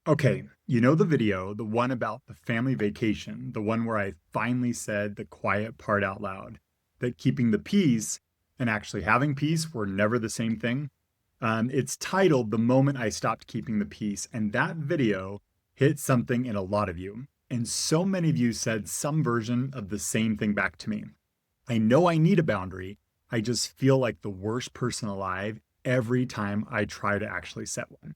Okay, you know the video, the one about the family vacation, the one where I finally said the quiet part out loud, that keeping the peace and actually having peace were never the same thing. It's titled The Moment I Stopped Keeping the Peace, and that video hit something in a lot of you. And so many of you said some version of the same thing back to me. I know I need a boundary. I just feel like the worst person alive every time I try to actually set one.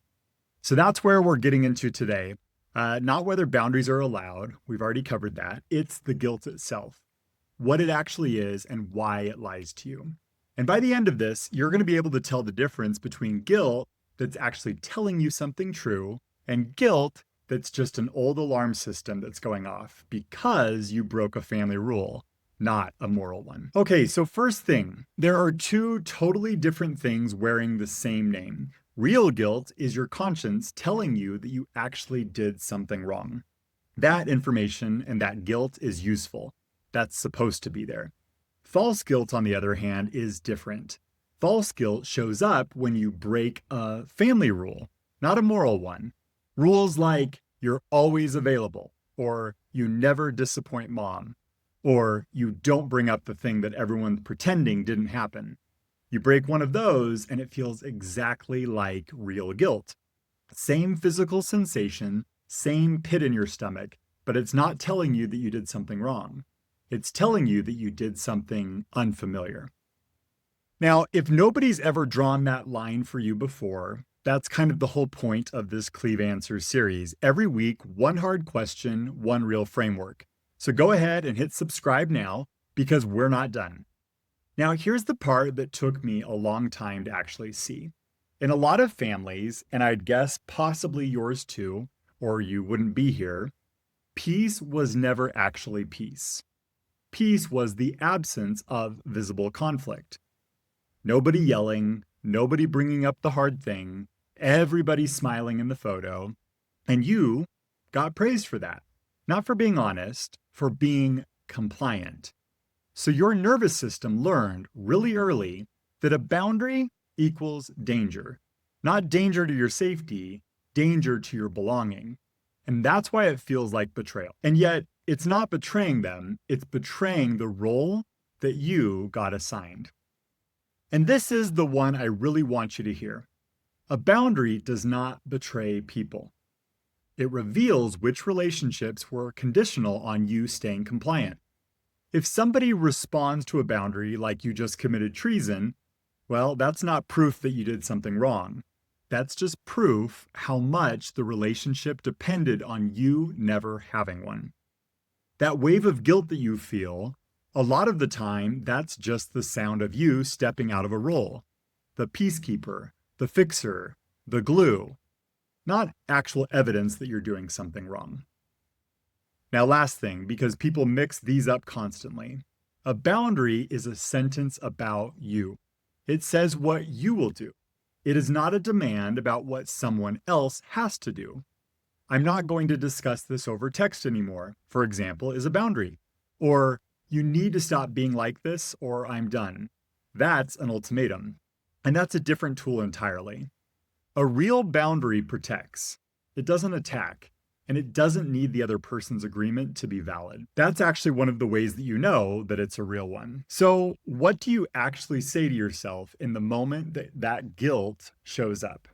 So that's where we're getting into today. Not whether boundaries are allowed, we've already covered that. It's the guilt itself, what it actually is, and why it lies to you. And by the end of this, you're going to be able to tell the difference between guilt that's actually telling you something true and guilt that's just an old alarm system that's going off because you broke a family rule, not a moral one. Okay, so first thing, there are two totally different things wearing the same name. Real guilt is your conscience telling you that you actually did something wrong. That information and that guilt is useful. That's supposed to be there. False guilt, on the other hand, is different. False guilt shows up when you break a family rule, not a moral one. Rules like you're always available, or you never disappoint mom, or you don't bring up the thing that everyone's pretending didn't happen. You break one of those and it feels exactly like real guilt. Same physical sensation, same pit in your stomach, but it's not telling you that you did something wrong. It's telling you that you did something unfamiliar. Now, if nobody's ever drawn that line for you before, that's kind of the whole point of this Cleave Answers series. Every week, one hard question, one real framework. So go ahead and hit subscribe now because we're not done. Now, here's the part that took me a long time to actually see. In a lot of families, and I'd guess possibly yours too, or you wouldn't be here, peace was never actually peace. Peace was the absence of visible conflict. Nobody yelling, nobody bringing up the hard thing, everybody smiling in the photo, and you got praised for that. Not for being honest, for being compliant. So your nervous system learned really early that a boundary equals danger. Not danger to your safety, danger to your belonging. And that's why it feels like betrayal. And yet, it's not betraying them, it's betraying the role that you got assigned. And this is the one I really want you to hear. A boundary does not betray people. It reveals which relationships were conditional on you staying compliant. If somebody responds to a boundary like you just committed treason, well, that's not proof that you did something wrong. That's just proof how much the relationship depended on you never having one. That wave of guilt that you feel, a lot of the time, that's just the sound of you stepping out of a role. The peacekeeper, the fixer, the glue, not actual evidence that you're doing something wrong. Now, last thing, because people mix these up constantly. A boundary is a sentence about you. It says what you will do. It is not a demand about what someone else has to do. I'm not going to discuss this over text anymore, for example, is a boundary. Or, you need to stop being like this or I'm done. That's an ultimatum. And that's a different tool entirely. A real boundary protects. It doesn't attack. And it doesn't need the other person's agreement to be valid. That's actually one of the ways that you know that it's a real one. So what do you actually say to yourself in the moment that that guilt shows up?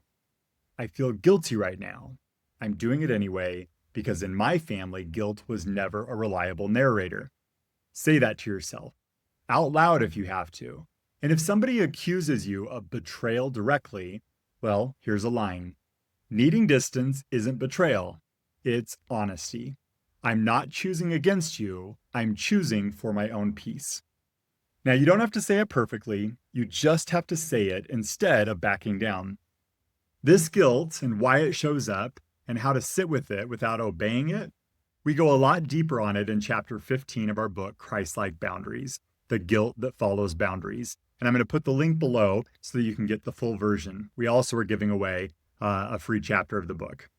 I feel guilty right now. I'm doing it anyway because in my family, guilt was never a reliable narrator. Say that to yourself, out loud if you have to. And if somebody accuses you of betrayal directly, well, here's a line. Needing distance isn't betrayal. It's honesty. I'm not choosing against you. I'm choosing for my own peace. Now, you don't have to say it perfectly. You just have to say it instead of backing down. This guilt and why it shows up and how to sit with it without obeying it, we go a lot deeper on it in chapter 15 of our book, Christ-like Boundaries, the guilt that follows boundaries. And I'm going to put the link below so that you can get the full version. We also are giving away a free chapter of the book.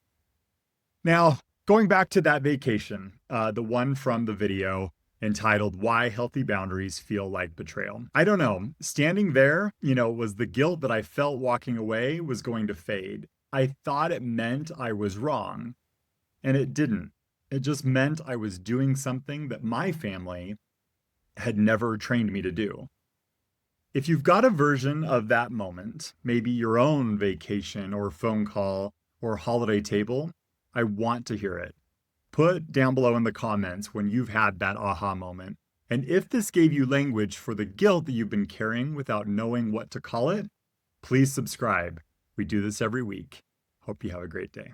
Now, going back to that vacation, the one from the video entitled Why Healthy Boundaries Feel Like Betrayal. I don't know, standing there, was the guilt that I felt walking away was going to fade. I thought it meant I was wrong, and it didn't. It just meant I was doing something that my family had never trained me to do. If you've got a version of that moment, maybe your own vacation or phone call or holiday table, I want to hear it. Put down below in the comments when you've had that aha moment. And if this gave you language for the guilt that you've been carrying without knowing what to call it, please subscribe. We do this every week. Hope you have a great day.